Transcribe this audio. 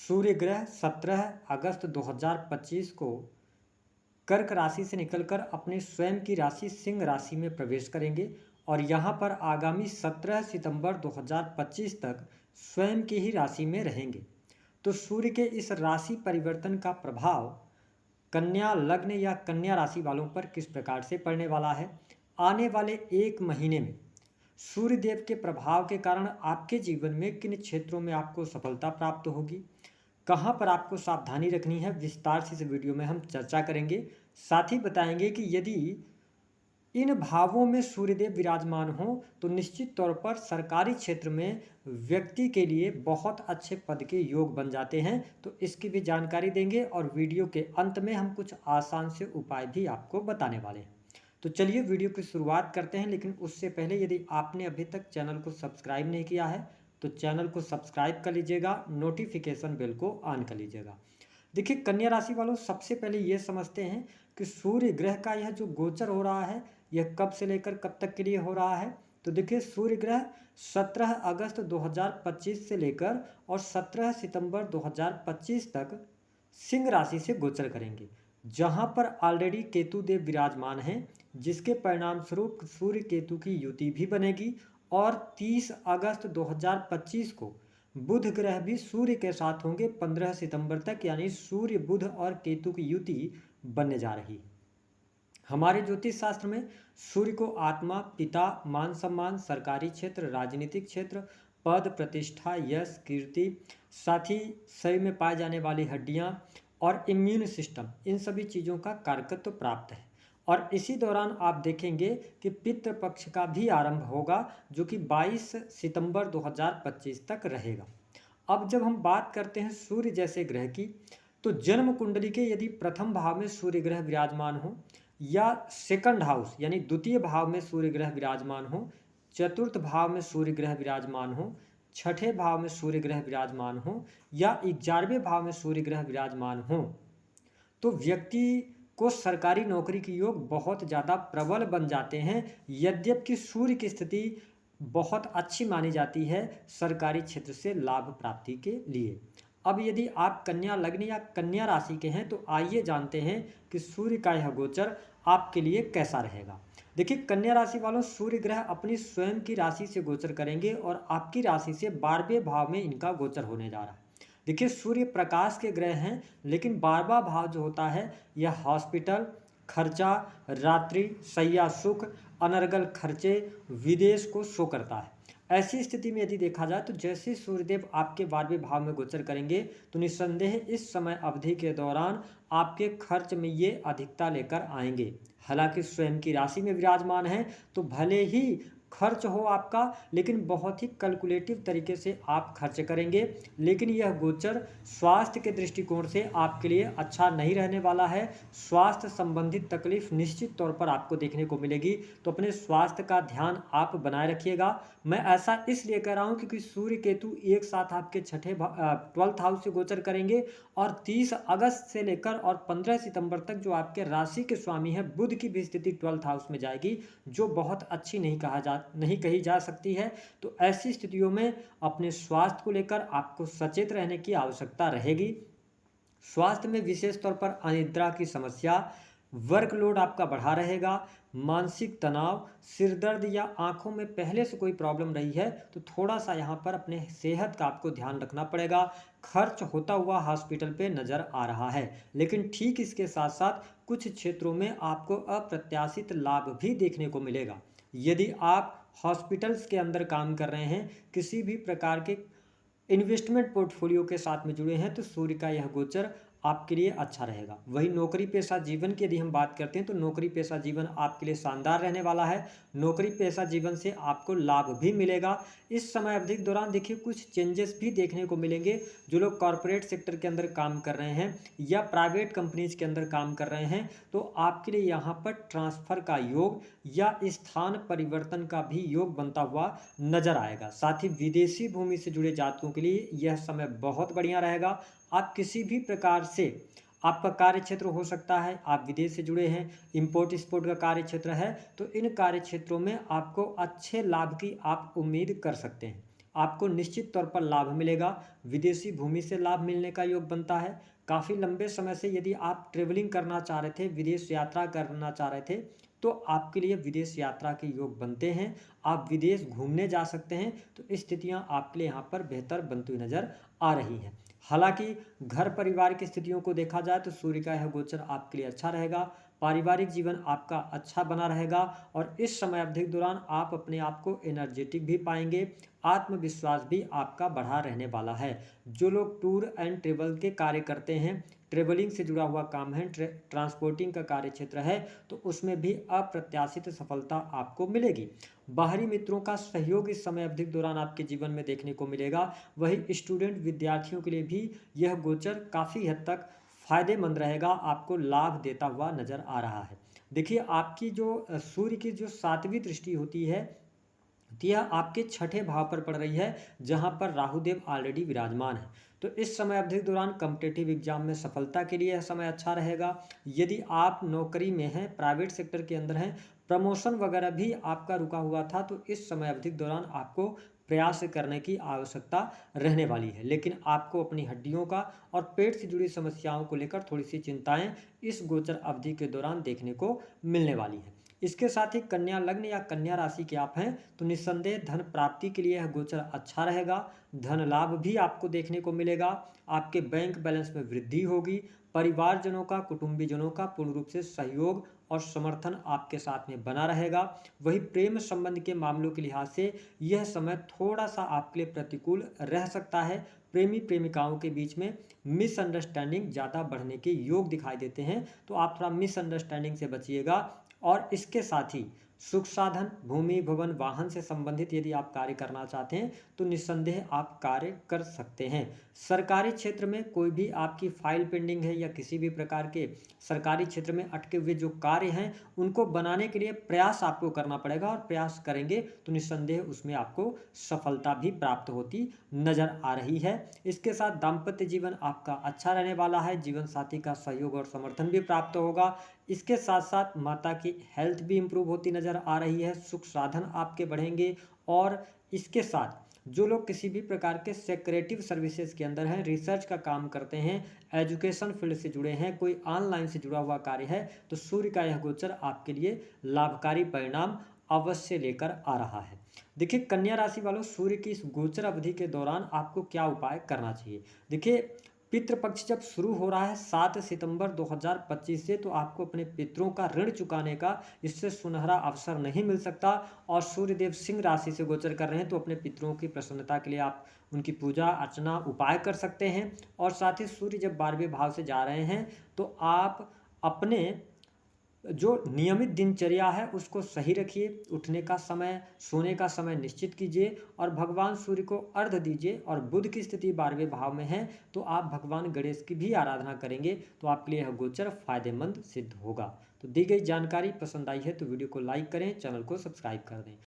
सूर्य ग्रह 17 अगस्त 2025 को कर्क राशि से निकलकर अपने स्वयं की राशि सिंह राशि में प्रवेश करेंगे और यहाँ पर आगामी 17 सितंबर 2025 तक स्वयं की ही राशि में रहेंगे। तो सूर्य के इस राशि परिवर्तन का प्रभाव कन्या लग्न या कन्या राशि वालों पर किस प्रकार से पड़ने वाला है। आने वाले एक महीने में सूर्य देव के प्रभाव के कारण आपके जीवन में किन क्षेत्रों में आपको सफलता प्राप्त होगी, कहाँ पर आपको सावधानी रखनी है, विस्तार से इस वीडियो में हम चर्चा करेंगे। साथ ही बताएंगे कि यदि इन भावों में सूर्यदेव विराजमान हो तो निश्चित तौर पर सरकारी क्षेत्र में व्यक्ति के लिए बहुत अच्छे पद के योग बन जाते हैं। तो इसकी भी जानकारी देंगे और वीडियो के अंत में हम कुछ आसान से उपाय भी आपको बताने वाले हैं। तो चलिए वीडियो की शुरुआत करते हैं, लेकिन उससे पहले यदि आपने अभी तक चैनल को सब्सक्राइब नहीं किया है तो चैनल को सब्सक्राइब कर लीजिएगा, नोटिफिकेशन बेल को ऑन कर लीजिएगा। देखिए कन्या राशि वालों, सबसे पहले ये समझते हैं कि सूर्य ग्रह का यह जो गोचर हो रहा है यह कब से लेकर कब तक के लिए हो रहा है। तो देखिए सूर्य ग्रह 17 अगस्त 2025 से लेकर और 17 सितंबर 2025 तक सिंह राशि से गोचर करेंगे, जहां पर ऑलरेडी केतु देव विराजमान हैं, जिसके परिणाम स्वरूप सूर्य केतु की युति भी बनेगी। और 30 अगस्त 2025 को बुध ग्रह भी सूर्य के साथ होंगे 15 सितंबर तक, यानी सूर्य बुध और केतु की युति बनने जा रही है। हमारे ज्योतिष शास्त्र में सूर्य को आत्मा, पिता, मान सम्मान, सरकारी क्षेत्र, राजनीतिक क्षेत्र, पद प्रतिष्ठा, यश, कीर्ति, साथ ही शरीर में पाए जाने वाली हड्डियां और इम्यून सिस्टम, इन सभी चीज़ों का कारकत्व प्राप्त है। और इसी दौरान आप देखेंगे कि पितृपक्ष का भी आरंभ होगा, जो कि 22 सितंबर 2025 तक रहेगा। अब जब हम बात करते हैं सूर्य जैसे ग्रह की, तो जन्म कुंडली के यदि प्रथम भाव में सूर्य ग्रह विराजमान हो या सेकंड हाउस यानी द्वितीय भाव में सूर्य ग्रह विराजमान हो, चतुर्थ भाव में सूर्य ग्रह विराजमान हो, छठे भाव में सूर्य ग्रह विराजमान हो या 11वें भाव में सूर्य ग्रह विराजमान हो, तो व्यक्ति को सरकारी नौकरी के योग बहुत ज़्यादा प्रबल बन जाते हैं। यद्यपि सूर्य की स्थिति बहुत अच्छी मानी जाती है सरकारी क्षेत्र से लाभ प्राप्ति के लिए। अब यदि आप कन्या लग्न या कन्या राशि के हैं तो आइए जानते हैं कि सूर्य का यह गोचर आपके लिए कैसा रहेगा। देखिए कन्या राशि वालों, सूर्य ग्रह अपनी स्वयं की राशि से गोचर करेंगे और आपकी राशि से 12वें भाव में इनका गोचर होने जा रहा है। देखिए सूर्य प्रकाश के ग्रह हैं, लेकिन 12वां भाव जो होता है यह हॉस्पिटल खर्चा, रात्रि शैया सुख, अनर्गल खर्चे, विदेश को शो करता है। ऐसी स्थिति में यदि देखा जाए तो जैसे सूर्यदेव आपके 12वें भाव में गोचर करेंगे तो निस्संदेह इस समय अवधि के दौरान आपके खर्च में ये अधिकता लेकर आएंगे। हालांकि स्वयं की राशि में विराजमान है तो भले ही खर्च हो आपका, लेकिन बहुत ही कैलकुलेटिव तरीके से आप खर्च करेंगे। लेकिन यह गोचर स्वास्थ्य के दृष्टिकोण से आपके लिए अच्छा नहीं रहने वाला है। स्वास्थ्य संबंधित तकलीफ निश्चित तौर पर आपको देखने को मिलेगी, तो अपने स्वास्थ्य का ध्यान आप बनाए रखिएगा। मैं ऐसा इसलिए कह रहा हूँ क्योंकि सूर्य केतु एक साथ आपके 12th हाउस से गोचर करेंगे और 30 अगस्त से लेकर और 15 सितंबर तक जो आपके राशि के स्वामी है बुध की भी स्थिति 12th हाउस में जाएगी, जो बहुत अच्छी नहीं कही जा सकती है। तो ऐसी स्थितियों में अपने स्वास्थ्य को लेकर आपको सचेत रहने की आवश्यकता रहेगी। स्वास्थ्य में विशेष तौर पर अनिद्रा की समस्या, वर्कलोड आपका बढ़ा रहेगा, मानसिक तनाव, सिरदर्द या आंखों में पहले से कोई प्रॉब्लम रही है तो थोड़ा सा यहाँ पर अपने सेहत का आपको ध्यान रखना पड़ेगा। खर्च होता हुआ हॉस्पिटल पे नज़र आ रहा है, लेकिन ठीक इसके साथ साथ कुछ क्षेत्रों में आपको अप्रत्याशित लाभ भी देखने को मिलेगा। यदि आप हॉस्पिटल्स के अंदर काम कर रहे हैं, किसी भी प्रकार के इन्वेस्टमेंट पोर्टफोलियो के साथ में जुड़े हैं, तो सूर्य का यह गोचर आपके लिए अच्छा रहेगा। वही नौकरी पेशा जीवन की यदि हम बात करते हैं तो नौकरी पेशा जीवन आपके लिए शानदार रहने वाला है। नौकरी पेशा जीवन से आपको लाभ भी मिलेगा। इस समय अवधि के दौरान देखिए कुछ चेंजेस भी देखने को मिलेंगे। जो लोग कॉरपोरेट सेक्टर के अंदर काम कर रहे हैं या प्राइवेट कंपनीज के अंदर काम कर रहे हैं तो आपके लिए यहाँ पर ट्रांसफ़र का योग या स्थान परिवर्तन का भी योग बनता हुआ नजर आएगा। साथ ही विदेशी भूमि से जुड़े जातकों के लिए यह समय बहुत बढ़िया रहेगा। आप किसी भी प्रकार से आपका कार्य क्षेत्र हो सकता है, आप विदेश से जुड़े हैं, इंपोर्ट एक्सपोर्ट का कार्य क्षेत्र है, तो इन कार्य क्षेत्रों में आपको अच्छे लाभ की आप उम्मीद कर सकते हैं। आपको निश्चित तौर पर लाभ मिलेगा। विदेशी भूमि से लाभ मिलने का योग बनता है। काफ़ी लंबे समय से यदि आप ट्रेवलिंग करना चाह रहे थे, विदेश यात्रा करना चाह रहे थे, तो आपके लिए विदेश यात्रा के योग बनते हैं। आप विदेश घूमने जा सकते हैं। तो स्थितियां आपके लिए यहाँ पर बेहतर बनती हुई नजर आ रही हैं। हालांकि घर परिवार की स्थितियों को देखा जाए तो सूर्य का यह गोचर आपके लिए अच्छा रहेगा। पारिवारिक जीवन आपका अच्छा बना रहेगा और इस समय अवधि के दौरान आप अपने आप को एनर्जेटिक भी पाएंगे। आत्मविश्वास भी आपका बढ़ा रहने वाला है। जो लोग टूर एंड ट्रेवल के कार्य करते हैं, ट्रेवलिंग से जुड़ा हुआ काम है, ट्रांसपोर्टिंग का कार्य क्षेत्र है, तो उसमें भी अप्रत्याशित सफलता आपको मिलेगी। बाहरी मित्रों का सहयोग इस समय अवधि के दौरान आपके जीवन में देखने को मिलेगा। वही स्टूडेंट विद्यार्थियों के लिए भी यह गोचर काफ़ी हद तक फायदेमंद रहेगा, आपको लाभ देता हुआ नजर आ रहा है। देखिए, आपकी जो सूर्य की जो 7वीं दृष्टि होती है, यह आपके 6ठे भाव पर पड़ रही है, जहां पर राहुदेव ऑलरेडी विराजमान है। तो इस समय अवधि के दौरान कॉम्पिटिटिव एग्जाम में सफलता के लिए यह समय अच्छा रहेगा। यदि आप नौकरी में हैं, प्राइवेट सेक्टर के अंदर हैं, प्रमोशन वगैरह भी आपका रुका हुआ था, तो इस समय अवधि के दौरान आपको प्रयास करने की आवश्यकता रहने वाली है। लेकिन आपको अपनी हड्डियों का और पेट से जुड़ी समस्याओं को लेकर थोड़ी सी चिंताएं इस गोचर अवधि के दौरान देखने को मिलने वाली है। इसके साथ ही कन्या लग्न या कन्या राशि के आप हैं तो निस्संदेह धन प्राप्ति के लिए यह गोचर अच्छा रहेगा। धन लाभ भी आपको देखने को मिलेगा। आपके बैंक बैलेंस में वृद्धि होगी। परिवारजनों का, कुटुंबीजनों का पूर्ण रूप से सहयोग और समर्थन आपके साथ में बना रहेगा। वही प्रेम संबंध के मामलों के लिहाज से यह समय थोड़ा सा आपके लिए प्रतिकूल रह सकता है। प्रेमी प्रेमिकाओं के बीच में मिसअंडरस्टैंडिंग ज़्यादा बढ़ने के योग दिखाई देते हैं, तो आप थोड़ा मिसअंडरस्टैंडिंग से बचिएगा। और इसके साथ ही सुख साधन, भूमि, भवन, वाहन से संबंधित यदि आप कार्य करना चाहते हैं तो निस्संदेह आप कार्य कर सकते हैं। सरकारी क्षेत्र में कोई भी आपकी फाइल पेंडिंग है या किसी भी प्रकार के सरकारी क्षेत्र में अटके हुए जो कार्य हैं, उनको बनाने के लिए प्रयास आपको करना पड़ेगा और प्रयास करेंगे तो निस्संदेह उसमें आपको सफलता भी प्राप्त होती नजर आ रही है। इसके साथ दाम्पत्य जीवन आपका अच्छा रहने वाला है। जीवन साथी का सहयोग और समर्थन भी प्राप्त होगा। इसके साथ साथ माता की हेल्थ भी इम्प्रूव होती नज़र आ रही है। सुख साधन आपके बढ़ेंगे। और इसके साथ जो लोग किसी भी प्रकार के सेक्रेटिव सर्विसेज के अंदर हैं, रिसर्च का काम करते हैं, एजुकेशन फील्ड से जुड़े हैं, कोई ऑनलाइन से जुड़ा हुआ कार्य है, तो सूर्य का यह गोचर आपके लिए लाभकारी परिणाम अवश्य लेकर आ रहा है। देखिए, कन्या राशि वालों, सूर्य की इस गोचर अवधि के दौरान आपको क्या उपाय करना चाहिए। देखिए, पितृपक्ष जब शुरू हो रहा है 7 सितंबर 2025 से, तो आपको अपने पितरों का ऋण चुकाने का इससे सुनहरा अवसर नहीं मिल सकता। और सूर्यदेव सिंह राशि से गोचर कर रहे हैं, तो अपने पितरों की प्रसन्नता के लिए आप उनकी पूजा अर्चना उपाय कर सकते हैं। और साथ ही सूर्य जब 12वें भाव से जा रहे हैं, तो आप अपने जो नियमित दिनचर्या है उसको सही रखिए। उठने का समय, सोने का समय निश्चित कीजिए और भगवान सूर्य को अर्घ्य दीजिए। और बुध की स्थिति 12वें भाव में है, तो आप भगवान गणेश की भी आराधना करेंगे तो आपके लिए यह गोचर फायदेमंद सिद्ध होगा। तो दी गई जानकारी पसंद आई है तो वीडियो को लाइक करें, चैनल को सब्सक्राइब कर दें।